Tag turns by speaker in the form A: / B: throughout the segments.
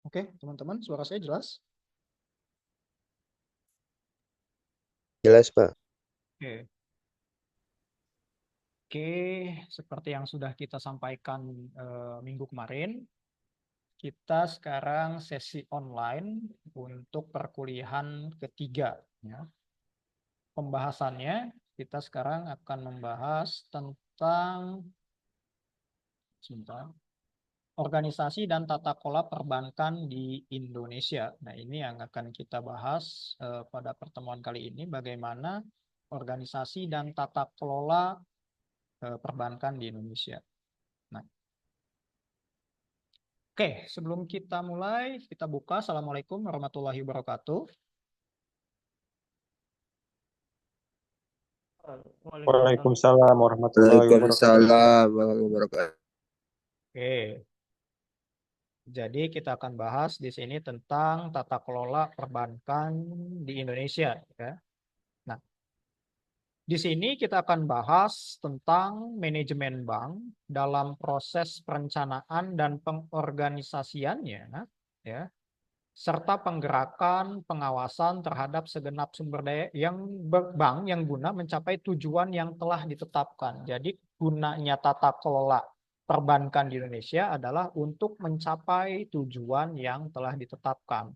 A: Oke, teman-teman, suara saya jelas?
B: Jelas, Pak.
A: Oke. Oke, seperti yang sudah kita sampaikan minggu kemarin, kita sekarang sesi online untuk perkuliahan ketiga. Ya. Pembahasannya, kita sekarang akan membahas tentang sebentar, organisasi dan tata kelola perbankan di Indonesia. Nah, ini yang akan kita bahas pada pertemuan kali ini, bagaimana organisasi dan tata kelola perbankan di Indonesia. Nah, oke, sebelum kita mulai, kita buka. Assalamualaikum warahmatullahi wabarakatuh.
C: Waalaikumsalam.
D: Waalaikumsalam warahmatullahi wabarakatuh.
B: Waalaikumsalam warahmatullahi wabarakatuh.
A: Oke, jadi kita akan bahas di sini tentang tata kelola perbankan di Indonesia. Ya. Nah, di sini kita akan bahas tentang manajemen bank dalam proses perencanaan dan pengorganisasiannya, ya, serta penggerakan pengawasan terhadap segenap sumber daya bank yang guna mencapai tujuan yang telah ditetapkan. Jadi gunanya tata kelola perbankan di Indonesia adalah untuk mencapai tujuan yang telah ditetapkan.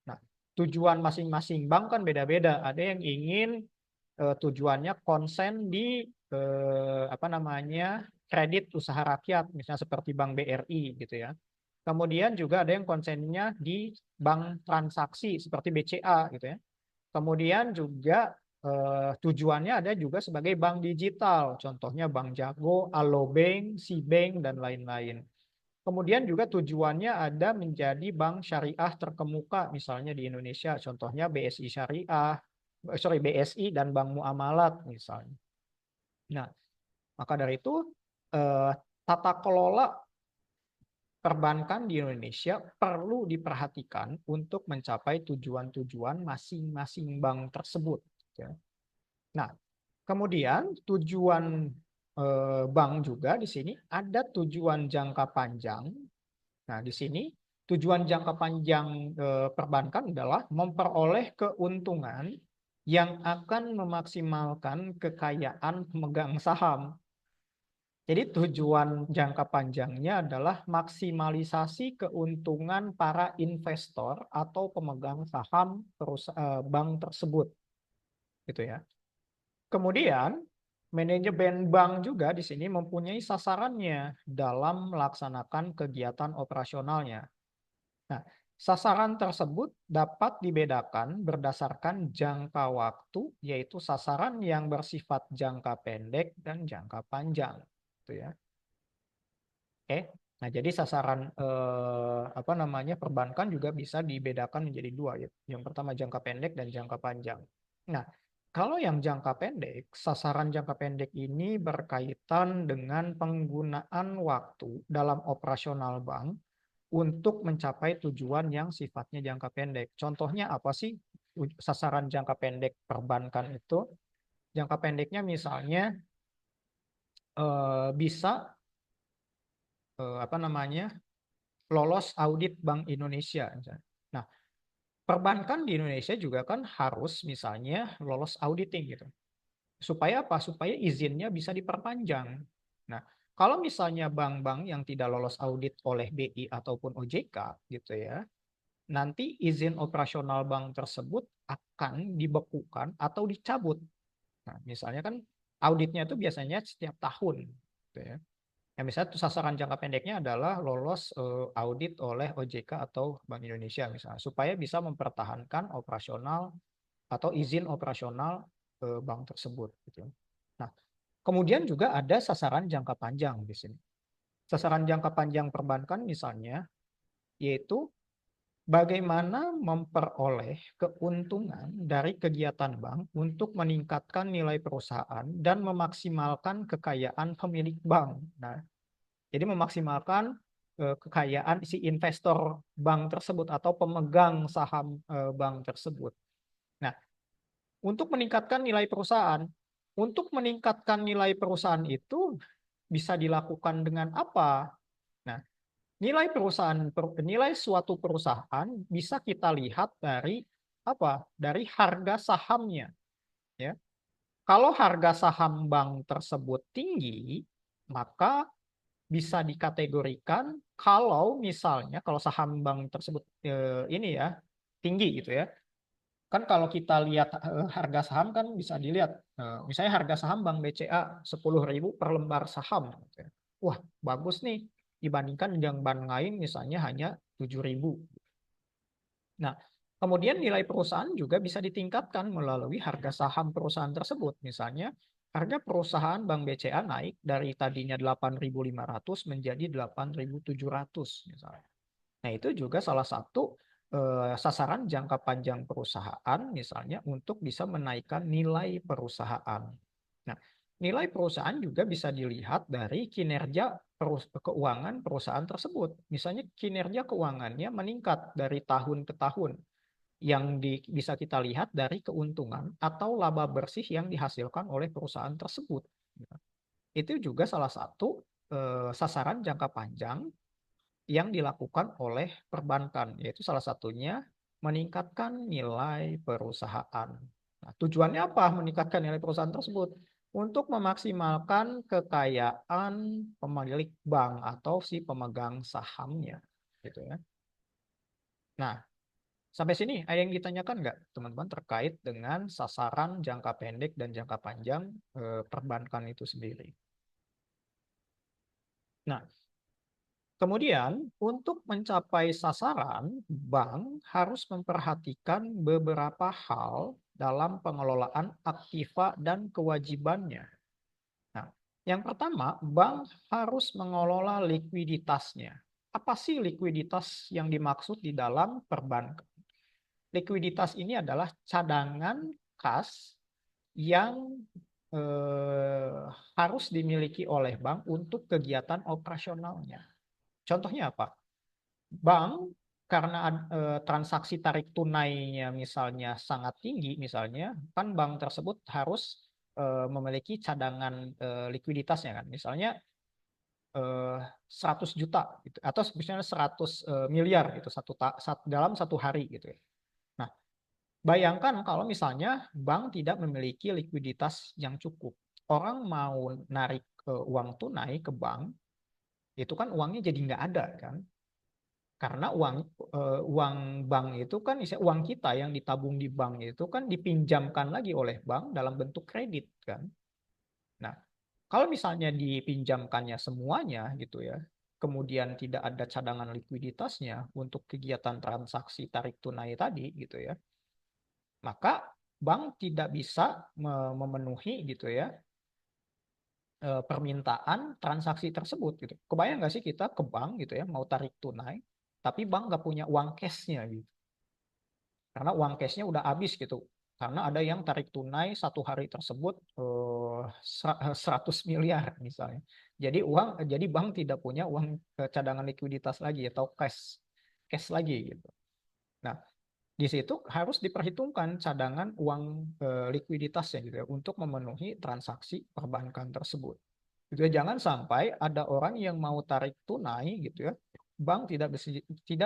A: Nah, tujuan masing-masing bank kan beda-beda. Ada yang ingin tujuannya konsen di apa namanya kredit usaha rakyat, misalnya seperti Bank BRI gitu ya. Kemudian juga ada yang konsennya di bank transaksi seperti BCA gitu ya. Kemudian juga tujuannya ada juga sebagai bank digital, contohnya Bank Jago, Alobank, Sibank, dan lain-lain. Kemudian juga tujuannya ada menjadi bank syariah terkemuka, misalnya di Indonesia, contohnya BSI Syariah, BSI dan Bank Muamalat misalnya. Nah, maka dari itu eh, tata kelola perbankan di Indonesia perlu diperhatikan untuk mencapai tujuan-tujuan masing-masing bank tersebut. Ya. Nah, kemudian tujuan bank juga di sini ada tujuan jangka panjang. Nah, di sini tujuan jangka panjang perbankan adalah memperoleh keuntungan yang akan memaksimalkan kekayaan pemegang saham. Jadi tujuan jangka panjangnya adalah maksimalisasi keuntungan para investor atau pemegang saham bank tersebut, gitu ya. Kemudian manajemen bank juga di sini mempunyai sasarannya dalam melaksanakan kegiatan operasionalnya. Nah, sasaran tersebut dapat dibedakan berdasarkan jangka waktu, yaitu sasaran yang bersifat jangka pendek dan jangka panjang, gitu ya. Oke. Nah, jadi sasaran apa namanya perbankan juga bisa dibedakan menjadi dua ya. Yang pertama jangka pendek dan jangka panjang. Nah, kalau yang jangka pendek, sasaran jangka pendek ini berkaitan dengan penggunaan waktu dalam operasional bank untuk mencapai tujuan yang sifatnya jangka pendek. Contohnya apa sih sasaran jangka pendek perbankan itu? Jangka pendeknya misalnya bisa apa namanya lolos audit Bank Indonesia. Nah, perbankan di Indonesia juga kan harus misalnya lolos auditing gitu. Supaya apa? Supaya izinnya bisa diperpanjang. Nah, kalau misalnya bank-bank yang tidak lolos audit oleh BI ataupun OJK gitu ya, nanti izin operasional bank tersebut akan dibekukan atau dicabut. Nah, misalnya kan auditnya itu biasanya setiap tahun gitu ya. Ya, misalnya sasaran jangka pendeknya adalah lolos audit oleh OJK atau Bank Indonesia misalnya, supaya bisa mempertahankan operasional atau izin operasional bank tersebut. Gitu. Nah, kemudian juga ada sasaran jangka panjang di sini. Sasaran jangka panjang perbankan misalnya, yaitu bagaimana memperoleh keuntungan dari kegiatan bank untuk meningkatkan nilai perusahaan dan memaksimalkan kekayaan pemilik bank. Nah, jadi memaksimalkan kekayaan si investor bank tersebut atau pemegang saham bank tersebut. Nah, untuk meningkatkan nilai perusahaan itu bisa dilakukan dengan apa? Nah, nilai suatu perusahaan bisa kita lihat dari apa? Dari harga sahamnya, ya. Kalau harga saham bank tersebut tinggi, maka bisa dikategorikan kalau misalnya kalau saham bank tersebut ini ya tinggi gitu ya. Kan kalau kita lihat harga saham kan bisa dilihat misalnya harga saham Bank BCA 10.000 per lembar saham gitu ya. Wah, bagus nih dibandingkan yang bank lain misalnya hanya 7.000. Nah, kemudian nilai perusahaan juga bisa ditingkatkan melalui harga saham perusahaan tersebut. Misalnya, harga perusahaan Bank BCA naik dari tadinya 8.500 menjadi 8.700 misalnya. Nah, itu juga salah satu sasaran jangka panjang perusahaan misalnya untuk bisa menaikkan nilai perusahaan. Nah, nilai perusahaan juga bisa dilihat dari kinerja keuangan perusahaan tersebut. Misalnya kinerja keuangannya meningkat dari tahun ke tahun yang bisa kita lihat dari keuntungan atau laba bersih yang dihasilkan oleh perusahaan tersebut. Itu juga salah satu sasaran jangka panjang yang dilakukan oleh perbankan, yaitu salah satunya meningkatkan nilai perusahaan. Nah, tujuannya apa meningkatkan nilai perusahaan tersebut? Untuk memaksimalkan kekayaan pemilik bank atau si pemegang sahamnya, gitu ya. Nah, sampai sini ada yang ditanyakan nggak, teman-teman, terkait dengan sasaran jangka pendek dan jangka panjang perbankan itu sendiri? Nah, kemudian, untuk mencapai sasaran, bank harus memperhatikan beberapa hal dalam pengelolaan aktiva dan kewajibannya. Nah, yang pertama, bank harus mengelola likuiditasnya. Apa sih likuiditas yang dimaksud di dalam perbankan? Likuiditas ini adalah cadangan kas yang harus dimiliki oleh bank untuk kegiatan operasionalnya. Contohnya apa? Bank karena transaksi tarik tunainya misalnya sangat tinggi, misalnya kan bank tersebut harus memiliki cadangan likuiditasnya kan, misalnya 100 juta gitu, atau misalnya 100 miliar gitu dalam satu hari gitu ya. Nah, bayangkan kalau misalnya bank tidak memiliki likuiditas yang cukup, orang mau narik uang tunai ke bank, itu kan uangnya jadi nggak ada kan. Karena uang bank itu kan uang kita yang ditabung di bank itu kan dipinjamkan lagi oleh bank dalam bentuk kredit kan. Nah, kalau misalnya dipinjamkannya semuanya gitu ya, kemudian tidak ada cadangan likuiditasnya untuk kegiatan transaksi tarik tunai tadi gitu ya, maka bank tidak bisa memenuhi gitu ya permintaan transaksi tersebut gitu. Kebayang nggak sih kita ke bank gitu ya mau tarik tunai, tapi bank nggak punya uang cashnya gitu. Karena uang cashnya udah habis gitu. Karena ada yang tarik tunai satu hari tersebut 100 miliar misalnya. Jadi bank tidak punya uang cadangan likuiditas lagi atau cash lagi gitu. Nah, di situ harus diperhitungkan cadangan uang likuiditasnya gitu ya untuk memenuhi transaksi perbankan tersebut. Gitu ya, jangan sampai ada orang yang mau tarik tunai gitu ya, bank tidak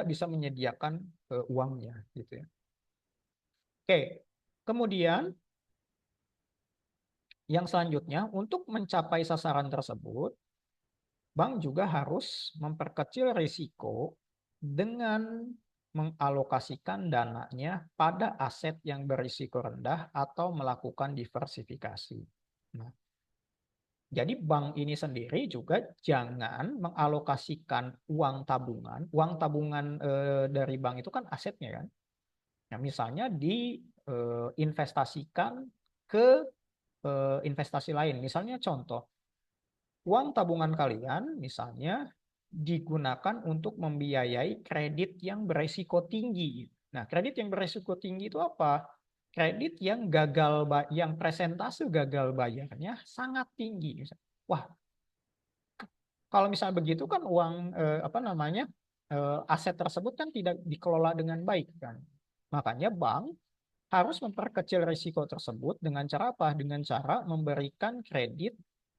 A: bisa menyediakan uangnya gitu ya. Oke, kemudian yang selanjutnya untuk mencapai sasaran tersebut, bank juga harus memperkecil risiko dengan mengalokasikan dananya pada aset yang berisiko rendah atau melakukan diversifikasi. Nah, jadi bank ini sendiri juga jangan mengalokasikan uang tabungan. Uang tabungan dari bank itu kan asetnya kan. Nah, misalnya diinvestasikan ke investasi lain. Misalnya contoh, uang tabungan kalian misalnya digunakan untuk membiayai kredit yang beresiko tinggi. Nah, kredit yang beresiko tinggi itu apa? Kredit yang yang presentase gagal bayarnya sangat tinggi. Wah, kalau misalnya begitu kan uang apa namanya aset tersebut kan tidak dikelola dengan baik kan. Makanya bank harus memperkecil risiko tersebut dengan cara apa? Dengan cara memberikan kredit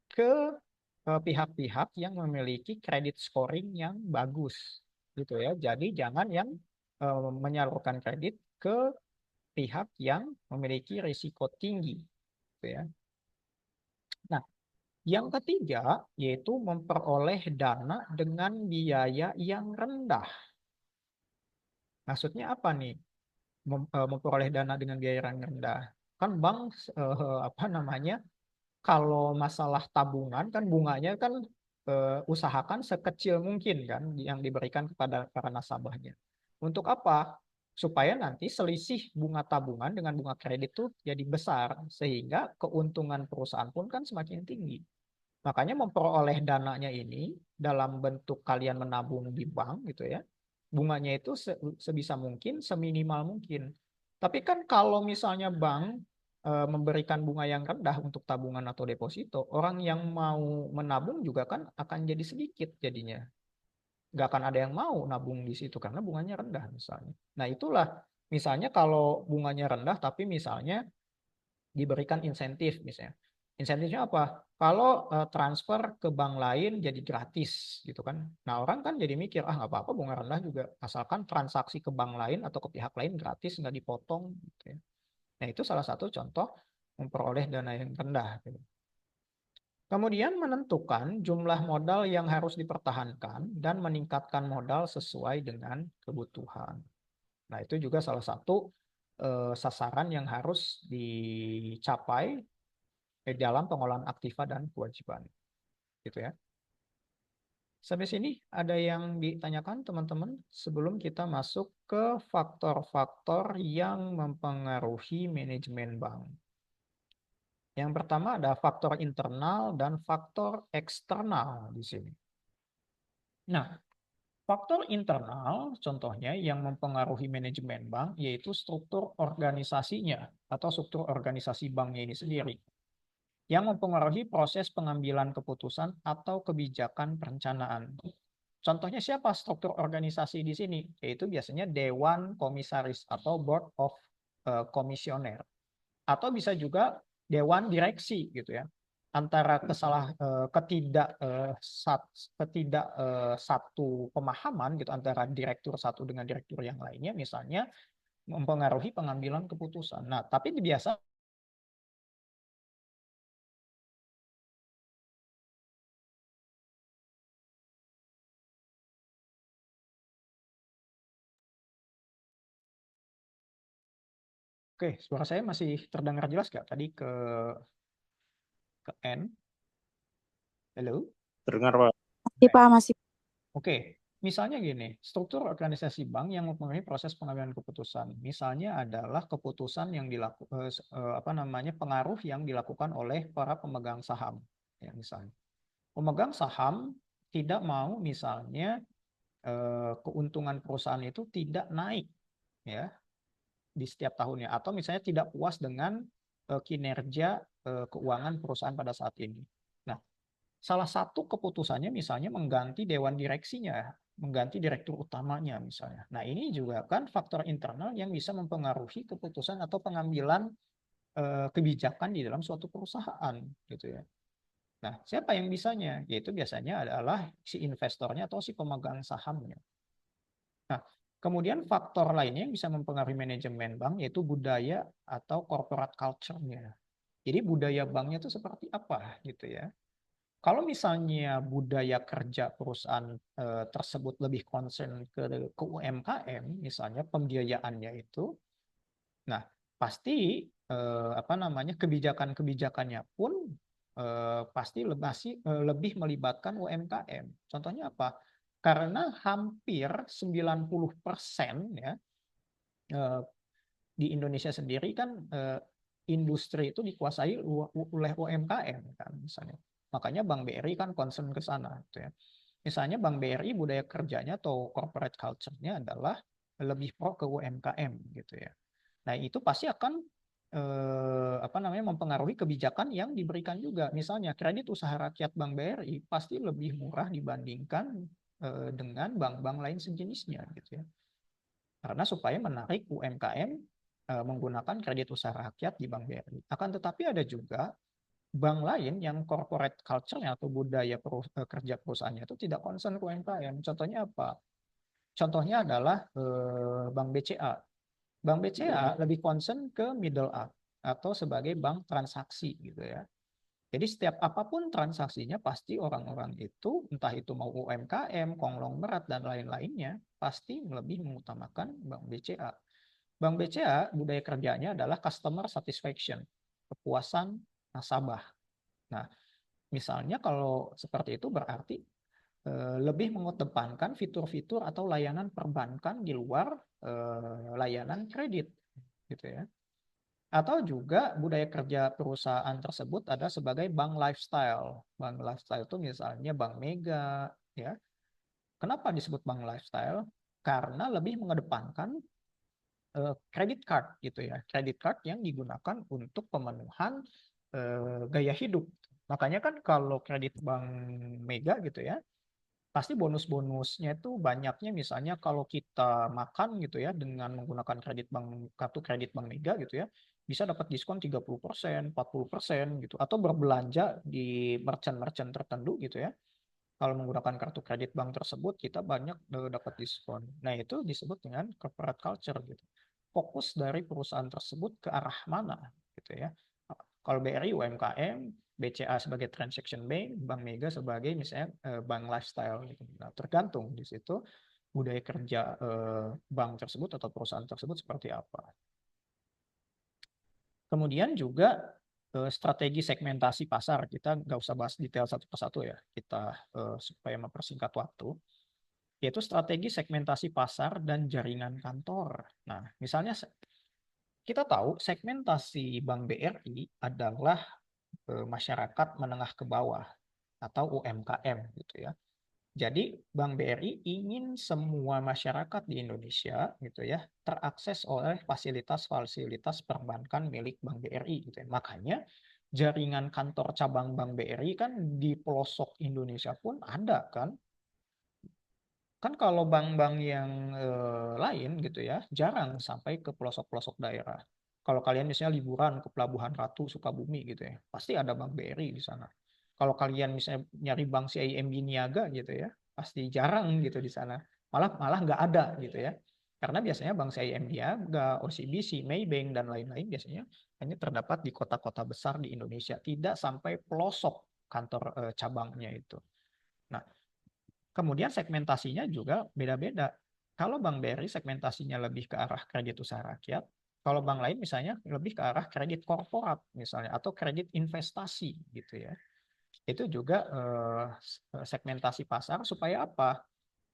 A: ke pihak-pihak yang memiliki kredit scoring yang bagus gitu ya. Jadi jangan yang menyalurkan kredit ke pihak yang memiliki risiko tinggi gitu ya. Nah, yang ketiga yaitu memperoleh dana dengan biaya yang rendah. Maksudnya apa nih? Memperoleh dana dengan biaya yang rendah. Kan bank apa namanya? Kalau masalah tabungan kan bunganya kan usahakan sekecil mungkin kan yang diberikan kepada para nasabahnya. Untuk apa? Supaya nanti selisih bunga tabungan dengan bunga kredit tuh jadi besar sehingga keuntungan perusahaan pun kan semakin tinggi. Makanya memperoleh dananya ini dalam bentuk kalian menabung di bank gitu ya. Bunganya itu sebisa mungkin, seminimal mungkin. Tapi kan kalau misalnya bank memberikan bunga yang rendah untuk tabungan atau deposito, orang yang mau menabung juga kan akan jadi sedikit jadinya. Nggak akan ada yang mau nabung di situ karena bunganya rendah misalnya. Nah itulah misalnya kalau bunganya rendah tapi misalnya diberikan insentif misalnya. Insentifnya apa? Kalau transfer ke bank lain jadi gratis gitu kan. Nah orang kan jadi mikir, ah nggak apa-apa bunga rendah juga. Asalkan transaksi ke bank lain atau ke pihak lain gratis, nggak dipotong. Gitu ya. Nah itu salah satu contoh memperoleh dana yang rendah. Gitu. Kemudian menentukan jumlah modal yang harus dipertahankan dan meningkatkan modal sesuai dengan kebutuhan. Nah itu juga salah satu sasaran yang harus dicapai dalam pengolahan aktiva dan kewajiban. Gitu ya. Sampai sini ada yang ditanyakan teman-teman sebelum kita masuk ke faktor-faktor yang mempengaruhi manajemen bank. Yang pertama ada faktor internal dan faktor eksternal di sini. Nah, faktor internal contohnya yang mempengaruhi manajemen bank yaitu struktur organisasinya atau struktur organisasi banknya ini sendiri, yang mempengaruhi proses pengambilan keputusan atau kebijakan perencanaan. Contohnya siapa struktur organisasi di sini? Yaitu biasanya Dewan Komisaris atau Board of Komisioner. Atau bisa juga Dewan Direksi gitu ya. Antara ketidak satu pemahaman gitu antara direktur satu dengan direktur yang lainnya misalnya mempengaruhi pengambilan keputusan. Nah, tapi biasa Oke, suara saya masih terdengar jelas nggak tadi ke N? Halo?
D: Terdengar, Pak.
C: Masih Pak, masih.
A: Oke, misalnya gini, struktur organisasi bank yang mempengaruhi proses pengambilan keputusan. Misalnya adalah keputusan yang pengaruh yang dilakukan oleh para pemegang saham. Ya, misalnya. Pemegang saham tidak mau misalnya keuntungan perusahaan itu tidak naik ya di setiap tahunnya atau misalnya tidak puas dengan kinerja keuangan perusahaan pada saat ini. Nah, salah satu keputusannya misalnya mengganti dewan direksinya, mengganti direktur utamanya misalnya. Nah, ini juga kan faktor internal yang bisa mempengaruhi keputusan atau pengambilan kebijakan di dalam suatu perusahaan gitu ya. Nah, siapa yang bisanya? Yaitu biasanya adalah si investornya atau si pemegang sahamnya. Nah, kemudian faktor lainnya yang bisa mempengaruhi manajemen bank yaitu budaya atau corporate culture-nya. Jadi budaya banknya itu seperti apa gitu ya. Kalau misalnya budaya kerja perusahaan tersebut lebih concern ke UMKM, misalnya pembiayaannya itu, nah pasti kebijakan-kebijakannya pun pasti lebih melibatkan UMKM. Contohnya apa? Karena hampir 90% ya di Indonesia sendiri kan industri itu dikuasai oleh UMKM kan misalnya. Makanya Bank BRI kan concern ke sana gitu ya. Misalnya Bank BRI budaya kerjanya atau corporate culture-nya adalah lebih pro ke UMKM gitu ya. Nah, itu pasti akan mempengaruhi kebijakan yang diberikan juga. Misalnya kredit usaha rakyat Bank BRI pasti lebih murah dibandingkan dengan bank-bank lain sejenisnya gitu ya. Karena supaya menarik UMKM menggunakan kredit usaha rakyat di Bank BRI. Akan tetapi ada juga bank lain yang corporate culture-nya atau budaya kerja perusahaannya itu tidak concern ke UMKM. Contohnya apa? Contohnya adalah Bank BCA. Bank BCA lebih concern ke middle up atau sebagai bank transaksi gitu ya. Jadi setiap apapun transaksinya pasti orang-orang itu, entah itu mau UMKM, konglomerat, dan lain-lainnya, pasti lebih mengutamakan Bank BCA. Bank BCA budaya kerjanya adalah customer satisfaction, kepuasan nasabah. Nah, misalnya kalau seperti itu berarti lebih mengedepankan fitur-fitur atau layanan perbankan di luar layanan kredit, gitu ya. Atau juga budaya kerja perusahaan tersebut ada sebagai bank lifestyle. Bank lifestyle itu misalnya Bank Mega, ya. Kenapa disebut bank lifestyle? Karena lebih mengedepankan credit card gitu ya. Credit card yang digunakan untuk pemenuhan gaya hidup. Makanya kan kalau kredit Bank Mega gitu ya, pasti bonus-bonusnya itu banyaknya misalnya kalau kita makan gitu ya dengan menggunakan kartu kredit Bank Mega gitu ya, bisa dapat diskon 30%, 40% gitu, atau berbelanja di merchant-merchant tertentu gitu ya. Kalau menggunakan kartu kredit bank tersebut kita banyak dapat diskon. Nah, itu disebut dengan corporate culture gitu. Fokus dari perusahaan tersebut ke arah mana gitu ya. Kalau BRI UMKM, BCA sebagai transaction bank, Bank Mega sebagai misalnya bank lifestyle gitu. Nah, tergantung di situ budaya kerja bank tersebut atau perusahaan tersebut seperti apa. Kemudian juga strategi segmentasi pasar. Kita nggak usah bahas detail satu persatu ya. Kita supaya mempersingkat waktu. Yaitu strategi segmentasi pasar dan jaringan kantor. Nah, misalnya kita tahu segmentasi Bank BRI adalah masyarakat menengah ke bawah atau UMKM gitu ya. Jadi Bank BRI ingin semua masyarakat di Indonesia gitu ya terakses oleh fasilitas-fasilitas perbankan milik Bank BRI gitu ya. Makanya jaringan kantor cabang Bank BRI kan di pelosok Indonesia pun ada kan. Kan kalau bank-bank yang lain gitu ya jarang sampai ke pelosok-pelosok daerah. Kalau kalian misalnya liburan ke Pelabuhan Ratu Sukabumi gitu ya, pasti ada Bank BRI di sana. Kalau kalian misalnya nyari bank CIMB Niaga gitu ya, pasti jarang gitu di sana. Malah malah nggak ada gitu ya. Karena biasanya bank CIMB Niaga, OCBC, Maybank dan lain-lain biasanya hanya terdapat di kota-kota besar di Indonesia, tidak sampai pelosok kantor cabangnya itu. Nah, kemudian segmentasinya juga beda-beda. Kalau Bank BRI segmentasinya lebih ke arah kredit usaha rakyat, kalau bank lain misalnya lebih ke arah kredit korporat misalnya atau kredit investasi gitu ya. Itu juga segmentasi pasar supaya apa?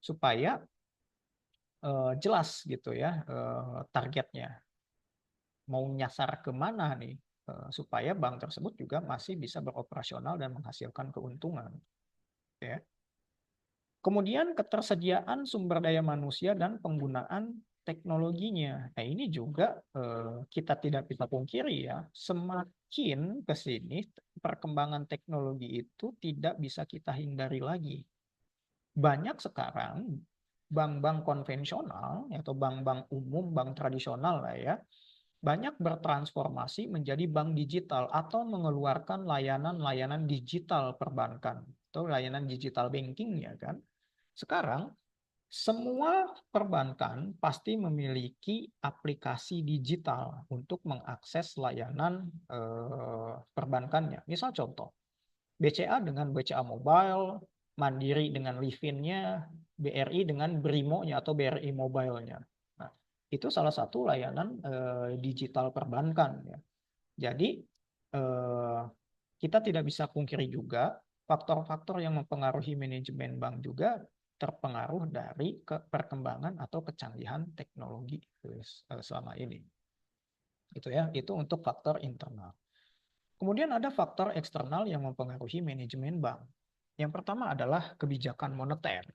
A: Supaya jelas gitu ya targetnya. Mau nyasar ke mana nih supaya bank tersebut juga masih bisa beroperasional dan menghasilkan keuntungan ya. Kemudian ketersediaan sumber daya manusia dan penggunaan teknologinya. Nah, ini juga kita tidak bisa pungkiri ya, semakin ke sini perkembangan teknologi itu tidak bisa kita hindari lagi. Banyak sekarang bank-bank konvensional atau bank-bank umum, bank tradisional lah ya, banyak bertransformasi menjadi bank digital atau mengeluarkan layanan-layanan digital perbankan atau layanan digital banking ya kan. Sekarang, semua perbankan pasti memiliki aplikasi digital untuk mengakses layanan perbankannya. Misal contoh, BCA dengan BCA Mobile, Mandiri dengan Livin-nya, BRI dengan Brimo-nya atau BRI Mobile-nya. Nah, itu salah satu layanan digital perbankan ya. Jadi kita tidak bisa pungkiri juga faktor-faktor yang mempengaruhi manajemen bank juga terpengaruh dari perkembangan atau kecanggihan teknologi selama ini. Itu ya, itu untuk faktor internal. Kemudian ada faktor eksternal yang mempengaruhi manajemen bank. Yang pertama adalah kebijakan moneter.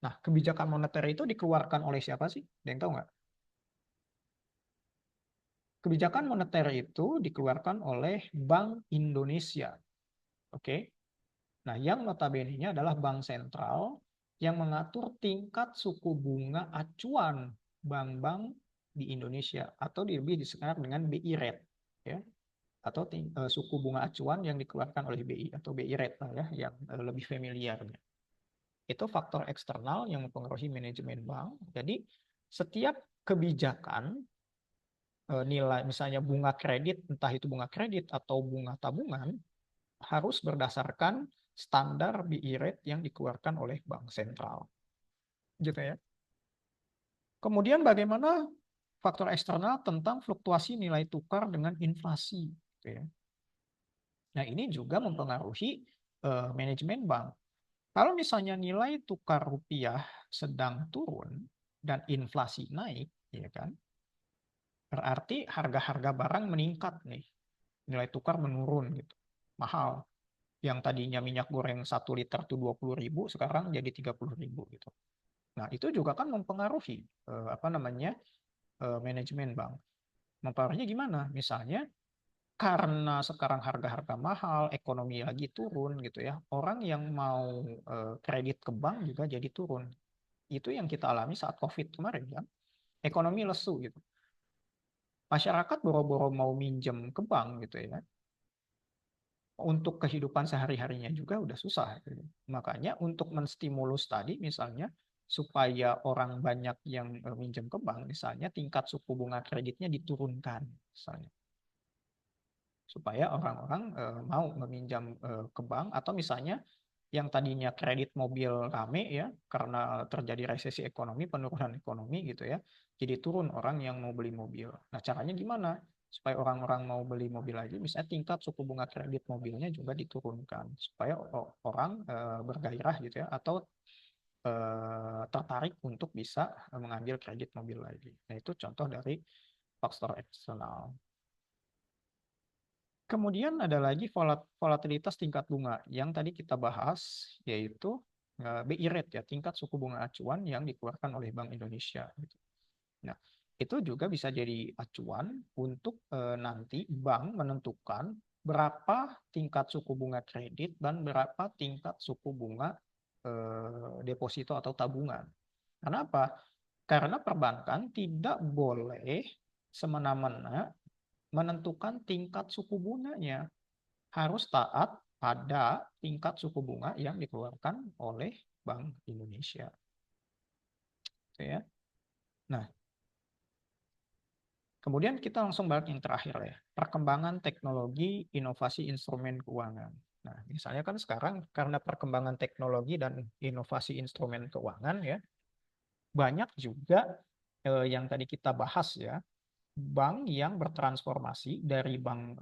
A: Nah, kebijakan moneter itu dikeluarkan oleh siapa sih? Ada yang tahu nggak? Kebijakan moneter itu dikeluarkan oleh Bank Indonesia. Oke. Nah, yang notabene-nya adalah bank sentral yang mengatur tingkat suku bunga acuan bank-bank di Indonesia atau lebih dikenal dengan BI Rate. Ya. atau suku bunga acuan yang dikeluarkan oleh BI atau BI rate lah ya, yang lebih familiar. Itu faktor eksternal yang mempengaruhi manajemen bank. Jadi setiap kebijakan nilai misalnya bunga kredit, entah itu bunga kredit atau bunga tabungan, harus berdasarkan standar BI rate yang dikeluarkan oleh bank sentral. Gitu ya. Kemudian bagaimana faktor eksternal tentang fluktuasi nilai tukar dengan inflasi. Gitu ya. Nah ini juga mempengaruhi manajemen bank. Kalau misalnya nilai tukar rupiah sedang turun dan inflasi naik, ya kan, berarti harga-harga barang meningkat nih, nilai tukar menurun gitu, mahal. Yang tadinya minyak goreng 1 liter tuh 20.000, sekarang jadi 30.000 gitu. Nah itu juga kan mempengaruhi manajemen bank. Mempengaruhinya gimana? Misalnya karena sekarang harga-harga mahal, ekonomi lagi turun gitu ya, orang yang mau kredit ke bank juga jadi turun. Itu yang kita alami saat COVID kemarin kan. Ekonomi lesu gitu. Masyarakat boro-boro mau minjem ke bank gitu ya. Untuk kehidupan sehari-harinya juga udah susah. Gitu. Makanya untuk menstimulus tadi misalnya supaya orang banyak yang minjem ke bank, misalnya tingkat suku bunga kreditnya diturunkan misalnya. Supaya orang-orang mau meminjam ke bank, atau misalnya yang tadinya kredit mobil rame ya karena terjadi resesi ekonomi, penurunan ekonomi gitu ya, jadi turun orang yang mau beli mobil. Nah caranya gimana supaya orang-orang mau beli mobil lagi? Misalnya tingkat suku bunga kredit mobilnya juga diturunkan supaya orang bergairah gitu ya, atau tertarik untuk bisa mengambil kredit mobil lagi. Nah itu contoh dari faktor eksternal. Kemudian ada lagi volatilitas tingkat bunga yang tadi kita bahas, yaitu BI rate ya, tingkat suku bunga acuan yang dikeluarkan oleh Bank Indonesia. Gitu. Nah, itu juga bisa jadi acuan untuk nanti bank menentukan berapa tingkat suku bunga kredit dan berapa tingkat suku bunga deposito atau tabungan. Kenapa? Karena perbankan tidak boleh semena-mena menentukan tingkat suku bunganya, harus taat pada tingkat suku bunga yang dikeluarkan oleh Bank Indonesia. Gitu ya. Nah, kemudian kita langsung balik yang terakhir ya, perkembangan teknologi inovasi instrumen keuangan. Nah, misalnya kan sekarang karena perkembangan teknologi dan inovasi instrumen keuangan ya, banyak juga yang tadi kita bahas ya, bank yang bertransformasi dari bank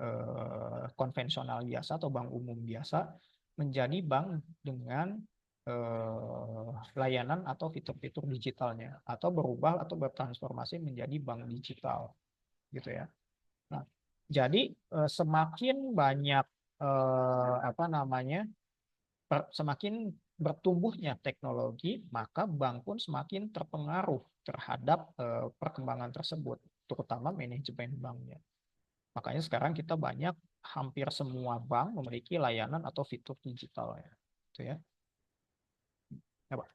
A: konvensional biasa atau bank umum biasa menjadi bank dengan layanan atau fitur-fitur digitalnya, atau berubah atau bertransformasi menjadi bank digital gitu ya. Nah, jadi semakin banyak semakin bertumbuhnya teknologi, maka bank pun semakin terpengaruh terhadap perkembangan tersebut, terutama manajemen banknya. Makanya sekarang kita hampir semua bank memiliki layanan atau fitur digital ya. Gitu ya. Ya, Pak.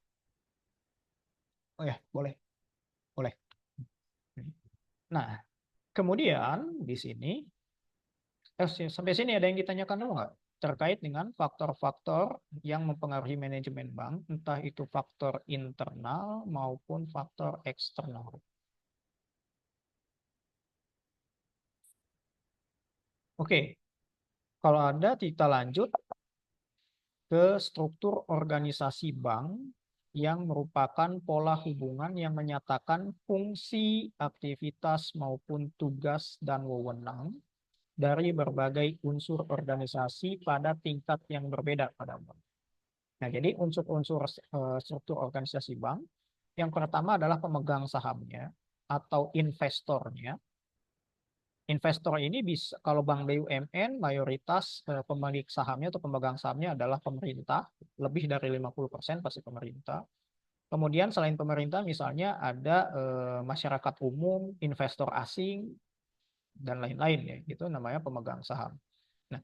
A: Oh ya, boleh. Boleh. Nah, kemudian di sini sampai sini ada yang ditanyakan dulu nggak? Terkait dengan faktor-faktor yang mempengaruhi manajemen bank, entah itu faktor internal maupun faktor eksternal. Oke, kalau ada kita lanjut ke struktur organisasi bank yang merupakan pola hubungan yang menyatakan fungsi, aktivitas maupun tugas dan wewenang dari berbagai unsur organisasi pada tingkat yang berbeda pada bank. Nah, jadi unsur-unsur struktur organisasi bank yang pertama adalah pemegang sahamnya atau investornya. Investor ini bisa, kalau bank BUMN mayoritas pemilik sahamnya atau pemegang sahamnya adalah pemerintah, lebih dari 50% pasti pemerintah. Kemudian selain pemerintah misalnya ada masyarakat umum, investor asing, dan lain-lain ya, itu namanya pemegang saham. Nah,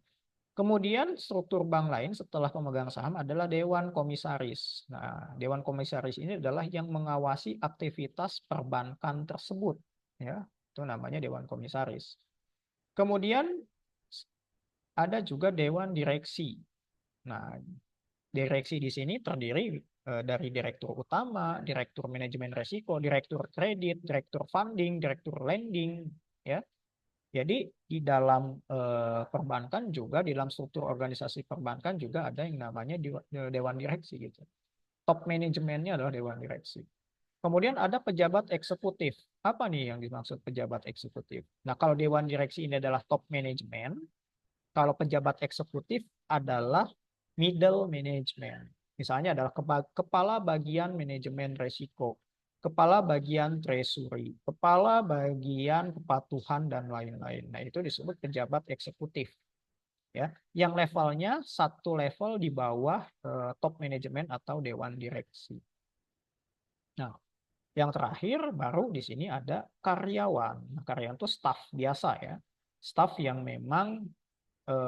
A: kemudian struktur bank lain setelah pemegang saham adalah dewan komisaris. Nah, dewan komisaris ini adalah yang mengawasi aktivitas perbankan tersebut, ya. Itu namanya dewan komisaris. Kemudian ada juga dewan direksi. Nah, direksi di sini terdiri dari direktur utama, direktur manajemen risiko, direktur kredit, direktur funding, direktur lending, ya. Jadi di dalam perbankan juga, di dalam struktur organisasi perbankan juga ada yang namanya dewan direksi gitu. Top manajemennya adalah dewan direksi. Kemudian ada pejabat eksekutif. Apa nih yang dimaksud pejabat eksekutif? Nah, kalau dewan direksi ini adalah top manajemen, kalau pejabat eksekutif adalah middle management. Misalnya adalah kepala bagian manajemen risiko, kepala bagian treasury, kepala bagian kepatuhan dan lain-lain. Nah, itu disebut pejabat eksekutif. Ya, yang levelnya satu level di bawah top manajemen atau dewan direksi. Nah, yang terakhir baru di sini ada karyawan. Nah, karyawan itu staf biasa ya. Staf yang memang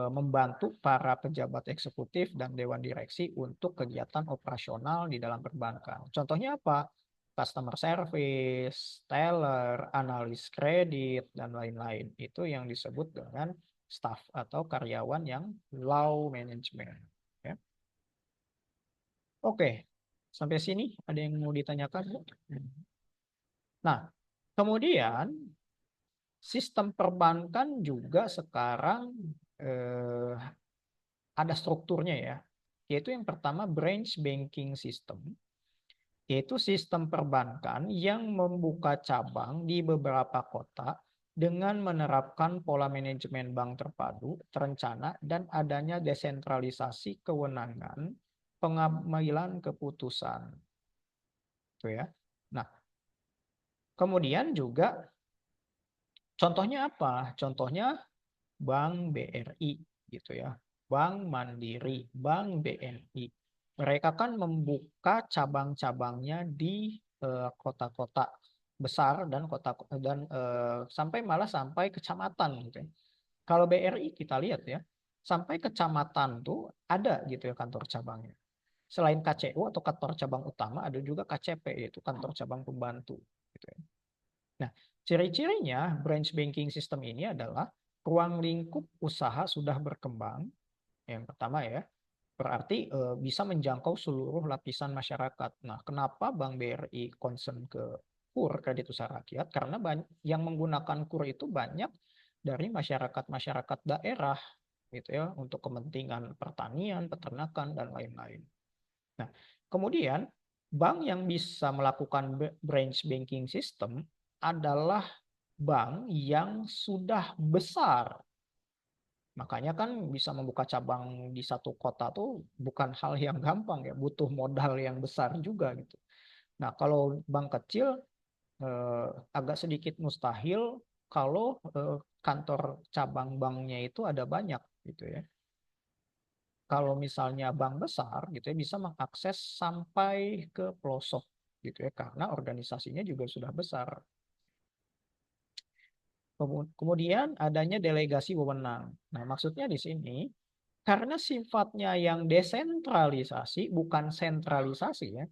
A: membantu para pejabat eksekutif dan dewan direksi untuk kegiatan operasional di dalam perbankan. Contohnya apa? Customer service, teller, analis kredit, dan lain-lain. Itu yang disebut dengan staf atau karyawan yang low management. Ya. Oke, sampai sini ada yang mau ditanyakan? Nah, kemudian sistem perbankan juga sekarang ada strukturnya ya, yaitu yang pertama branch banking system, yaitu sistem perbankan yang membuka cabang di beberapa kota dengan menerapkan pola manajemen bank terpadu, terencana, dan adanya desentralisasi kewenangan pengambilan keputusan. Itu ya. Nah, kemudian juga contohnya apa? Contohnya Bank BRI gitu ya. Bank Mandiri, Bank BNI. Mereka kan membuka cabang-cabangnya di kota-kota besar dan kota dan sampai kecamatan gitu ya. Kalau BRI kita lihat ya, sampai kecamatan tuh ada gitu ya kantor cabangnya. Selain KCU atau kantor cabang utama, ada juga KCP yaitu kantor cabang pembantu gitu ya. Nah, ciri-cirinya branch banking system ini adalah ruang lingkup usaha sudah berkembang. Yang pertama ya, berarti bisa menjangkau seluruh lapisan masyarakat. Nah, kenapa Bank BRI concern ke KUR, kredit usaha rakyat? Karena yang menggunakan KUR itu banyak dari masyarakat-masyarakat daerah gitu ya, untuk kepentingan pertanian, peternakan, dan lain-lain. Nah, kemudian bank yang bisa melakukan branch banking system adalah bank yang sudah besar. Makanya kan bisa membuka cabang di satu kota tuh bukan hal yang gampang ya, butuh modal yang besar juga gitu. Nah, kalau bank kecil agak sedikit mustahil kalau kantor cabang banknya itu ada banyak gitu ya. Kalau misalnya bank besar gitu ya bisa mengakses sampai ke pelosok gitu ya karena organisasinya juga sudah besar. Kemudian adanya delegasi wewenang. Nah, maksudnya di sini karena sifatnya yang desentralisasi bukan sentralisasi ya.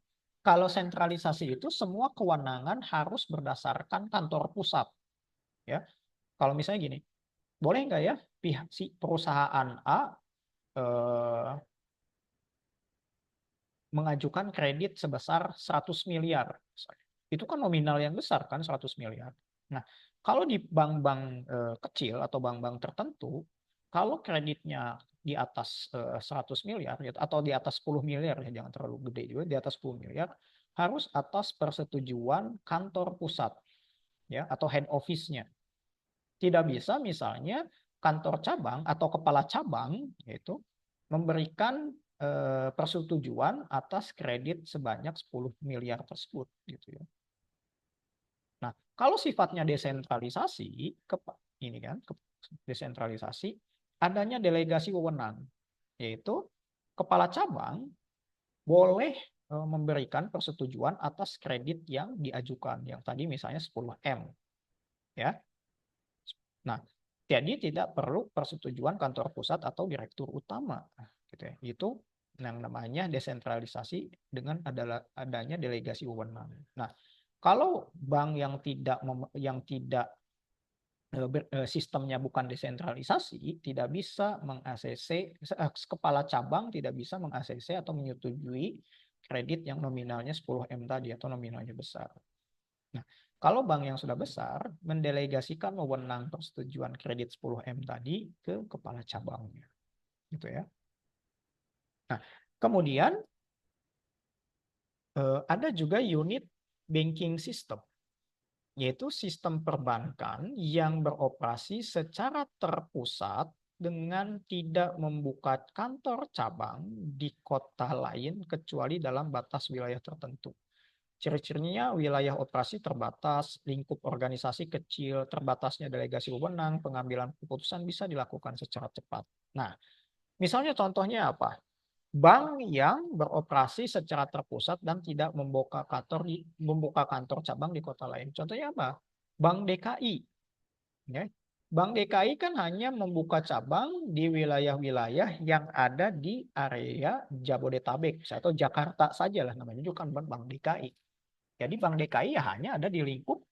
A: Kalau sentralisasi itu semua kewenangan harus berdasarkan kantor pusat ya. Kalau misalnya gini, boleh nggak ya pihak si perusahaan A eh, mengajukan kredit sebesar 100 miliar. Itu kan nominal yang besar kan 100 miliar. Nah, kalau di bank-bank kecil atau bank-bank tertentu, kalau kreditnya di atas 100 miliar atau di atas 10 miliar ya jangan terlalu gede juga, di atas 10 miliar harus atas persetujuan kantor pusat ya atau head office-nya. Tidak bisa misalnya kantor cabang atau kepala cabang yaitu memberikan persetujuan atas kredit sebanyak 10 miliar tersebut gitu ya. Nah, kalau sifatnya desentralisasi ini kan desentralisasi adanya delegasi wewenang yaitu kepala cabang boleh memberikan persetujuan atas kredit yang diajukan yang tadi misalnya 10M ya. Nah, jadi tidak perlu persetujuan kantor pusat atau direktur utama, gitu ya. Itu yang namanya desentralisasi dengan adanya delegasi wewenang. Nah, kalau bank yang tidak sistemnya bukan desentralisasi, tidak bisa kepala cabang tidak bisa meng-ACC atau menyetujui kredit yang nominalnya 10 M tadi atau nominalnya besar. Nah, kalau bank yang sudah besar mendelegasikan wewenang persetujuan kredit 10 M tadi ke kepala cabangnya. Gitu ya. Nah, kemudian ada juga unit banking system, yaitu sistem perbankan yang beroperasi secara terpusat dengan tidak membuka kantor cabang di kota lain kecuali dalam batas wilayah tertentu. Ciri-cirinya wilayah operasi terbatas, lingkup organisasi kecil, terbatasnya delegasi wewenang, pengambilan keputusan bisa dilakukan secara cepat. Nah, misalnya contohnya apa? Bank yang beroperasi secara terpusat dan tidak membuka kantor cabang di kota lain. Contohnya apa? Bank DKI. Ya. Bank DKI kan hanya membuka cabang di wilayah-wilayah yang ada di area Jabodetabek atau Jakarta saja lah namanya, itu kan Bank DKI. Jadi Bank DKI ya hanya ada di lingkup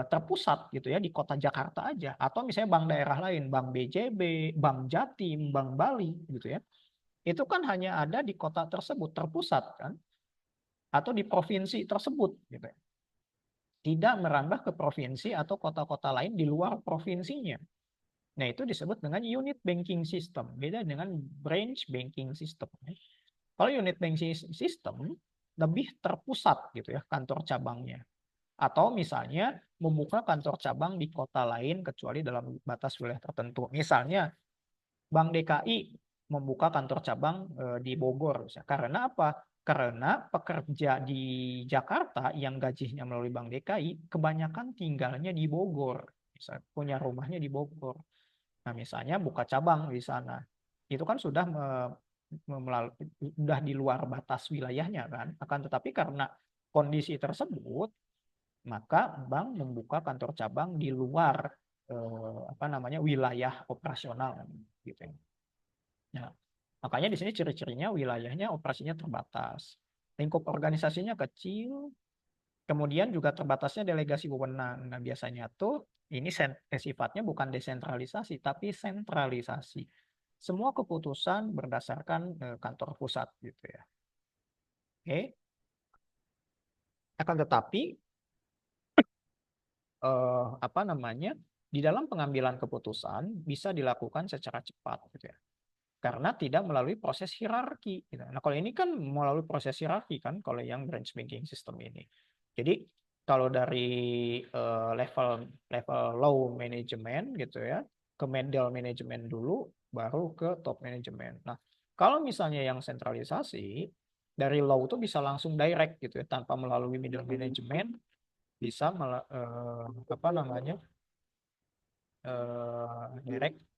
A: terpusat gitu ya di kota Jakarta aja, atau misalnya bank daerah lain, Bank BJB, Bank Jatim, Bank Bali gitu ya. Itu kan hanya ada di kota tersebut, terpusat kan, atau di provinsi tersebut gitu ya. Tidak merambah ke provinsi atau kota-kota lain di luar provinsinya. Nah, itu disebut dengan unit banking system, beda dengan branch banking system. Kalau unit banking system lebih terpusat gitu ya kantor cabangnya. Atau misalnya membuka kantor cabang di kota lain kecuali dalam batas wilayah tertentu. Misalnya Bank DKI membuka kantor cabang di Bogor. Karena apa? Karena pekerja di Jakarta yang gajinya melalui Bank DKI kebanyakan tinggalnya di Bogor. Misalnya punya rumahnya di Bogor. Nah, misalnya buka cabang di sana. Itu kan sudah di luar batas wilayahnya kan. Akan tetapi karena kondisi tersebut, maka bank membuka kantor cabang di luar wilayah operasional gitu. Nah, makanya di sini ciri-cirinya wilayahnya operasinya terbatas. Lingkup organisasinya kecil, kemudian juga terbatasnya delegasi wewenang. Nah, biasanya tuh ini sifatnya bukan desentralisasi, tapi sentralisasi. Semua keputusan berdasarkan kantor pusat gitu ya. Oke. Akan tetapi di dalam pengambilan keputusan bisa dilakukan secara cepat gitu ya. Karena tidak melalui proses hierarki gitu. Nah, kalau ini kan melalui proses hierarki kan kalau yang branch banking system ini. Jadi kalau dari level low management gitu ya, ke middle management dulu baru ke top management. Nah, kalau misalnya yang sentralisasi dari low itu bisa langsung direct gitu ya tanpa melalui middle management, bisa direct.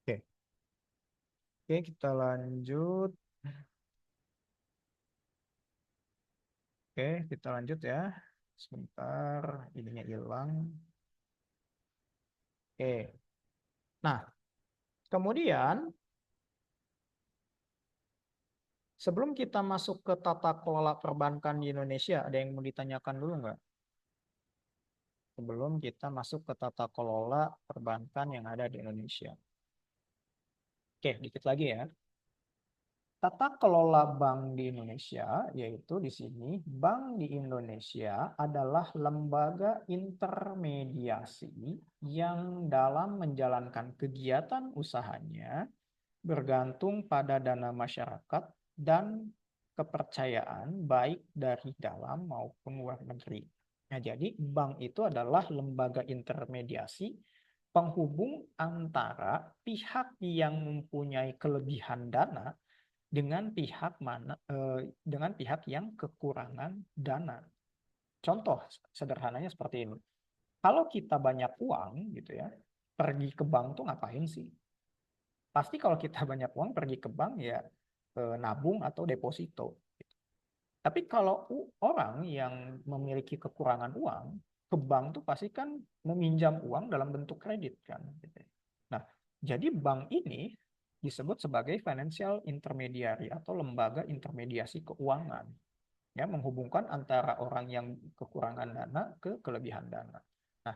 A: Oke. Oke, kita lanjut. Oke, kita lanjut ya. Sebentar, ininya hilang. Oke. Nah, kemudian sebelum kita masuk ke tata kelola perbankan di Indonesia, ada yang mau ditanyakan dulu nggak? Sebelum kita masuk ke tata kelola perbankan yang ada di Indonesia. Oke, dikit lagi ya. Tata kelola bank di Indonesia, yaitu di sini, bank di Indonesia adalah lembaga intermediasi yang dalam menjalankan kegiatan usahanya bergantung pada dana masyarakat dan kepercayaan baik dari dalam maupun luar negeri. Nah, jadi bank itu adalah lembaga intermediasi penghubung antara pihak yang mempunyai kelebihan dana dengan pihak yang kekurangan dana. Contoh sederhananya seperti ini. Kalau kita banyak uang gitu ya, pergi ke bank tuh ngapain sih? Pasti kalau kita banyak uang pergi ke bank ya nabung atau deposito. Tapi kalau orang yang memiliki kekurangan uang, ke bank tuh pasti kan meminjam uang dalam bentuk kredit kan. Gitu. Nah, jadi bank ini disebut sebagai financial intermediary atau lembaga intermediasi keuangan, ya, menghubungkan antara orang yang kekurangan dana ke kelebihan dana. Nah,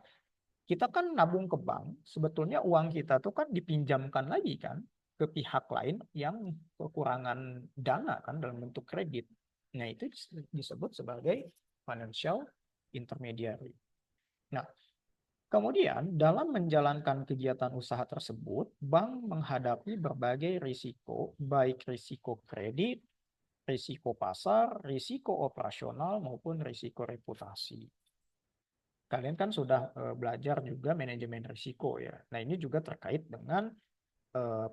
A: kita kan nabung ke bank, sebetulnya uang kita tuh kan dipinjamkan lagi kan ke pihak lain yang kekurangan dana kan dalam bentuk kredit. Nah, itu disebut sebagai financial intermediary. Nah, kemudian dalam menjalankan kegiatan usaha tersebut, bank menghadapi berbagai risiko, baik risiko kredit, risiko pasar, risiko operasional, maupun risiko reputasi. Kalian kan sudah belajar juga manajemen risiko ya. Nah, ini juga terkait dengan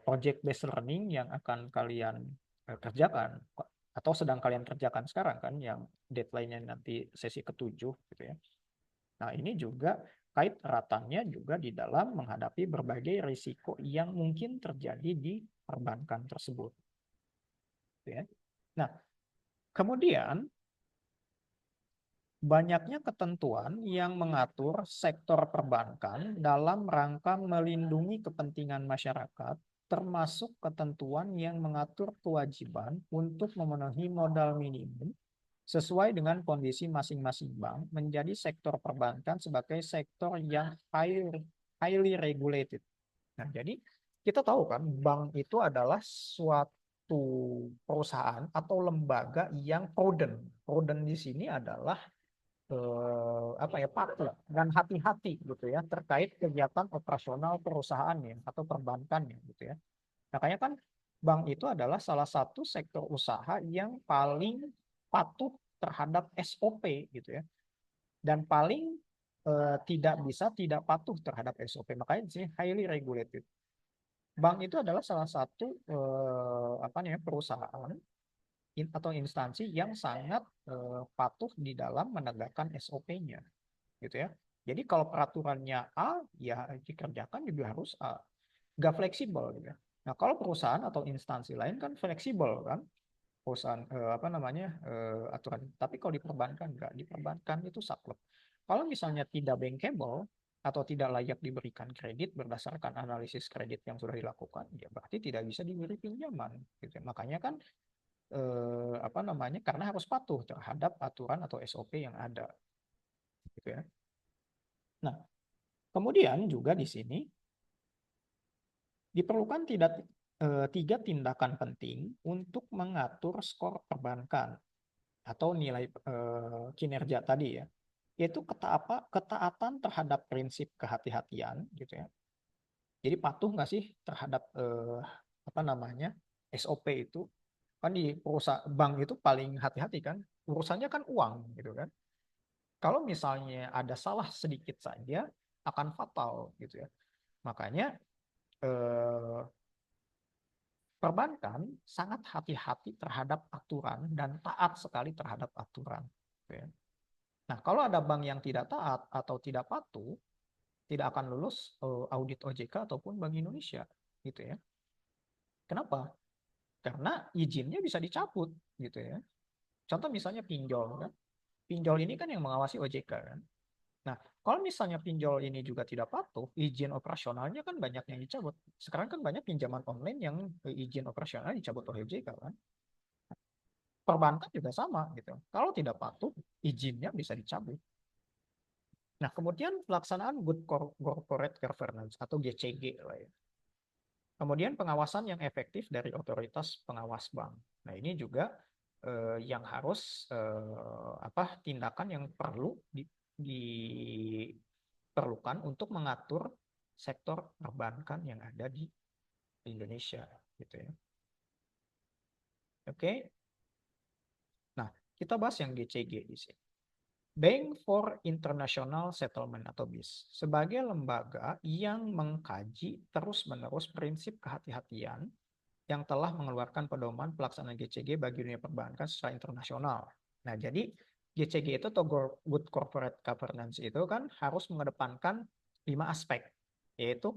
A: project based learning yang akan kalian kerjakan atau sedang kalian kerjakan sekarang kan, yang deadline-nya nanti sesi ke-7 gitu ya. Nah, ini juga kait eratannya juga di dalam menghadapi berbagai risiko yang mungkin terjadi di perbankan tersebut. Gitu ya. Nah, kemudian banyaknya ketentuan yang mengatur sektor perbankan dalam rangka melindungi kepentingan masyarakat, termasuk ketentuan yang mengatur kewajiban untuk memenuhi modal minimum sesuai dengan kondisi masing-masing bank, menjadi sektor perbankan sebagai sektor yang highly regulated. Nah, jadi kita tahu kan bank itu adalah suatu perusahaan atau lembaga yang prudent. Prudent di sini adalah patuh dan hati-hati gitu ya terkait kegiatan operasional perusahaannya atau perbankannya gitu ya. Makanya kan bank itu adalah salah satu sektor usaha yang paling patuh terhadap SOP gitu ya, dan paling tidak patuh terhadap SOP. Makanya di sini highly regulated. Bank itu adalah salah satu perusahaan atau instansi yang sangat patuh di dalam menegakkan SOP-nya, gitu ya. Jadi kalau peraturannya A, ya dikerjakan juga harus A. Nggak fleksibel, gitu ya. Nah, kalau perusahaan atau instansi lain kan fleksibel kan, perusahaan aturan. Tapi kalau di perbankan nggak, di perbankan itu saklek. Kalau misalnya tidak bankable atau tidak layak diberikan kredit berdasarkan analisis kredit yang sudah dilakukan, ya berarti tidak bisa diberi pinjaman. Gitu ya. Makanya kan karena harus patuh terhadap aturan atau SOP yang ada, gitu ya. Nah, kemudian juga di sini diperlukan tiga tindakan penting untuk mengatur skor perbankan atau nilai kinerja tadi ya, yaitu ketaatan terhadap prinsip kehati-hatian, gitu ya. Jadi patuh nggak sih terhadap SOP itu. Kan di perusahaan bank itu paling hati-hati kan, urusannya kan uang gitu kan. Kalau misalnya ada salah sedikit saja akan fatal gitu ya. Makanya eh, perbankan sangat hati-hati terhadap aturan dan taat sekali terhadap aturan, gitu ya. Nah, kalau ada bank yang tidak taat atau tidak patuh, tidak akan lulus audit OJK ataupun Bank Indonesia, gitu ya. Kenapa? Karena izinnya bisa dicabut, gitu ya. Contoh misalnya pinjol kan. Pinjol ini kan yang mengawasi OJK kan. Nah, kalau misalnya pinjol ini juga tidak patuh, izin operasionalnya kan banyak yang dicabut. Sekarang kan banyak pinjaman online yang izin operasional dicabut oleh OJK kan. Perbankan juga sama gitu. Kalau tidak patuh, izinnya bisa dicabut. Nah, kemudian pelaksanaan good corporate governance atau GCG lah ya. Kemudian pengawasan yang efektif dari otoritas pengawas bank. Nah, ini juga yang harus tindakan yang perlu diperlukan untuk mengatur sektor perbankan yang ada di Indonesia, gitu ya. Oke. Nah, kita bahas yang GCG di sini. Bank for International Settlement atau BIS sebagai lembaga yang mengkaji terus-menerus prinsip kehati-hatian yang telah mengeluarkan pedoman pelaksanaan GCG bagi dunia perbankan secara internasional. Nah, jadi GCG itu atau Good Corporate Governance itu kan harus mengedepankan 5 aspek, yaitu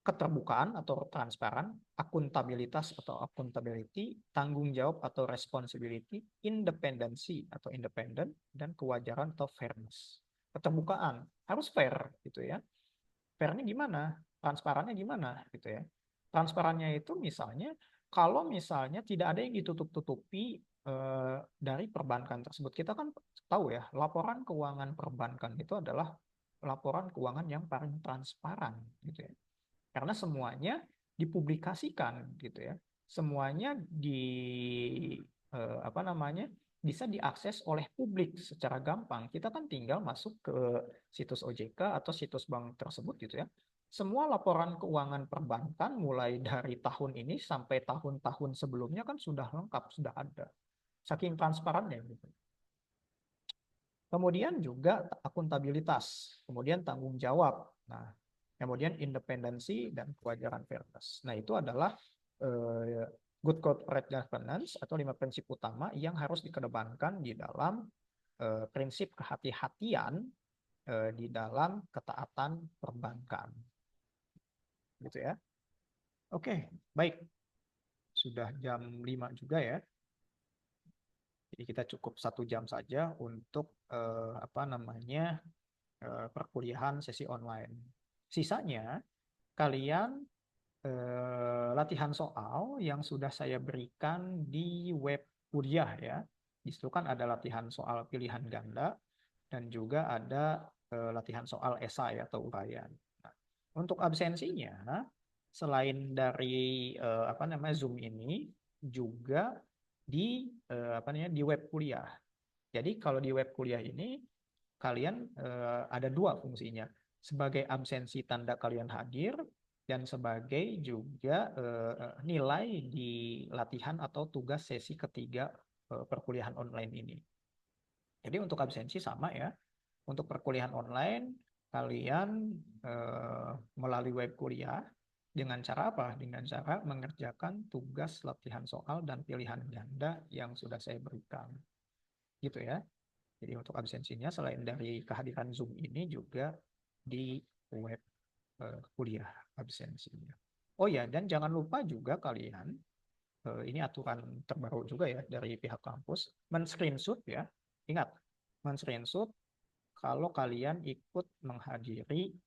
A: keterbukaan atau transparan, akuntabilitas atau accountability, tanggung jawab atau responsibility, independensi atau independen, dan kewajaran atau fairness. Keterbukaan harus fair gitu ya. Fairnya gimana? Transparannya gimana gitu ya. Transparannya itu misalnya kalau misalnya tidak ada yang ditutup-tutupi dari perbankan tersebut. Kita kan tahu ya, laporan keuangan perbankan itu adalah laporan keuangan yang paling transparan gitu ya. Karena semuanya dipublikasikan gitu ya. Semuanya apa namanya? Bisa diakses oleh publik secara gampang. Kita kan tinggal masuk ke situs OJK atau situs bank tersebut gitu ya. Semua laporan keuangan perbankan mulai dari tahun ini sampai tahun-tahun sebelumnya kan sudah lengkap, sudah ada. Saking transparannya gitu. Kemudian juga akuntabilitas, kemudian tanggung jawab. Nah, kemudian independensi dan kewajaran fairness. Nah, itu adalah good corporate governance atau 5 prinsip utama yang harus dikedepankan di dalam prinsip kehati-hatian di dalam ketaatan perbankan. Gitu ya. Oke, baik. Sudah jam 5 juga ya. Jadi kita cukup 1 jam saja untuk apa namanya perkuliahan sesi online. Sisanya kalian latihan soal yang sudah saya berikan di web kuliah ya. Di situ kan ada latihan soal pilihan ganda dan juga ada latihan soal esai atau uraian. Nah, untuk absensinya selain dari apa namanya Zoom ini juga di apa namanya di web kuliah. Jadi kalau di web kuliah ini kalian ada 2 fungsinya. Sebagai absensi tanda kalian hadir dan sebagai juga nilai di latihan atau tugas sesi ketiga perkuliahan online ini. Jadi untuk absensi sama ya. Untuk perkuliahan online kalian melalui web kuliah dengan cara apa? Dengan cara mengerjakan tugas latihan soal dan pilihan ganda yang sudah saya berikan. Gitu ya. Jadi untuk absensinya selain dari kehadiran Zoom ini juga di web kuliah absensinya. Oh ya, dan jangan lupa juga kalian, ini aturan terbaru juga ya dari pihak kampus, men-screenshot ya. Ingat, men-screenshot kalau kalian ikut menghadiri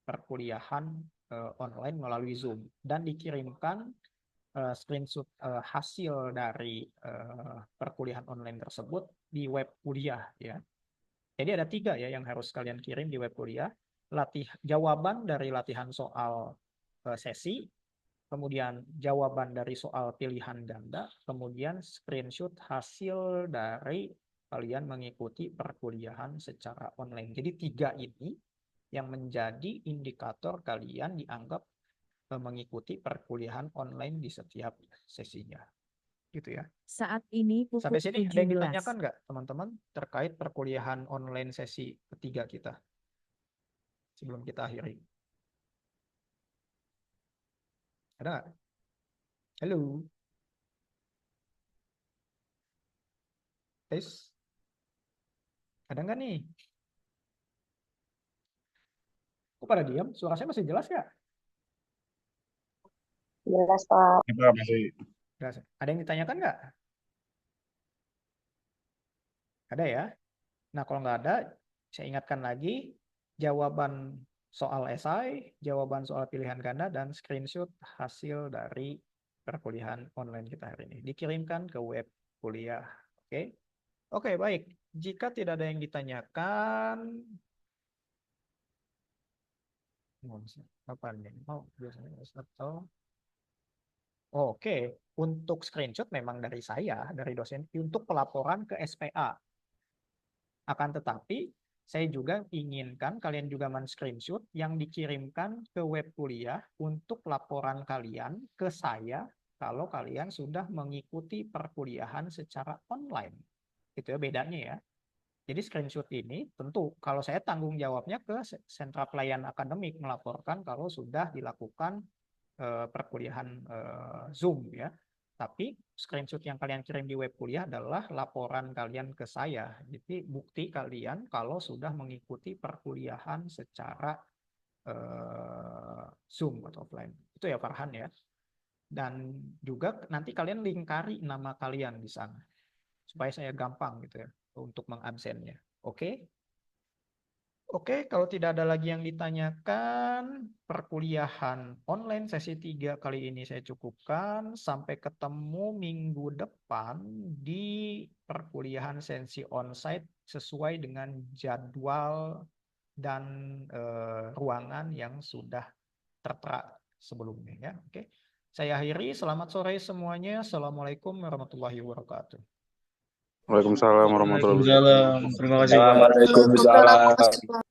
A: perkuliahan online melalui Zoom dan dikirimkan screenshot hasil dari perkuliahan online tersebut di web kuliah ya. Jadi ada 3 ya yang harus kalian kirim di web kuliah. Jawaban dari latihan soal sesi, kemudian jawaban dari soal pilihan ganda, kemudian screenshot hasil dari kalian mengikuti perkuliahan secara online. Jadi 3 ini yang menjadi indikator kalian dianggap mengikuti perkuliahan online di setiap sesinya. Gitu ya.
C: Saat ini
A: Sampai
C: pukul
A: sini ada yang
C: 17.
A: ditanyakan nggak teman-teman terkait perkuliahan online sesi ketiga kita sebelum kita akhiri? Ada nggak? Halo, tes? Ada nggak nih? Kok pada diam? Suara saya masih jelas nggak?
E: Jelas, Pak.
D: Ini Pak masih
A: Jelas. Ada yang ditanyakan nggak? Ada ya? Nah, kalau nggak ada, saya ingatkan lagi jawaban soal esai, jawaban soal pilihan ganda, dan screenshot hasil dari perkuliahan online kita hari ini. Dikirimkan ke web kuliah. Oke? Oke, baik. Jika tidak ada yang ditanyakan, apa nih? Oh, biasanya atau Oke, untuk screenshot memang dari saya, dari dosen, untuk pelaporan ke SPA. Akan tetapi, saya juga inginkan kalian juga men-screenshot yang dikirimkan ke web kuliah untuk laporan kalian ke saya kalau kalian sudah mengikuti perkuliahan secara online. Itu ya bedanya ya. Jadi screenshot ini tentu kalau saya tanggung jawabnya ke sentra pelayanan akademik melaporkan kalau sudah dilakukan perkuliahan Zoom ya. Tapi screenshot yang kalian kirim di web kuliah adalah laporan kalian ke saya. Jadi bukti kalian kalau sudah mengikuti perkuliahan secara Zoom atau offline. Itu ya Farhan ya. Dan juga nanti kalian lingkari nama kalian di sana supaya saya gampang gitu ya untuk mengabsennya. Oke? Oke, kalau tidak ada lagi yang ditanyakan, perkuliahan online sesi 3 kali ini saya cukupkan. Sampai ketemu minggu depan di perkuliahan sesi onsite sesuai dengan jadwal dan ruangan yang sudah tertera sebelumnya ya. Oke. Saya akhiri, selamat sore semuanya. Assalamualaikum warahmatullahi wabarakatuh.
D: Waalaikumsalam warahmatullahi wabarakatuh.
C: Waalaikumsalam. Terima kasih, Pak.
B: Waalaikumsalam.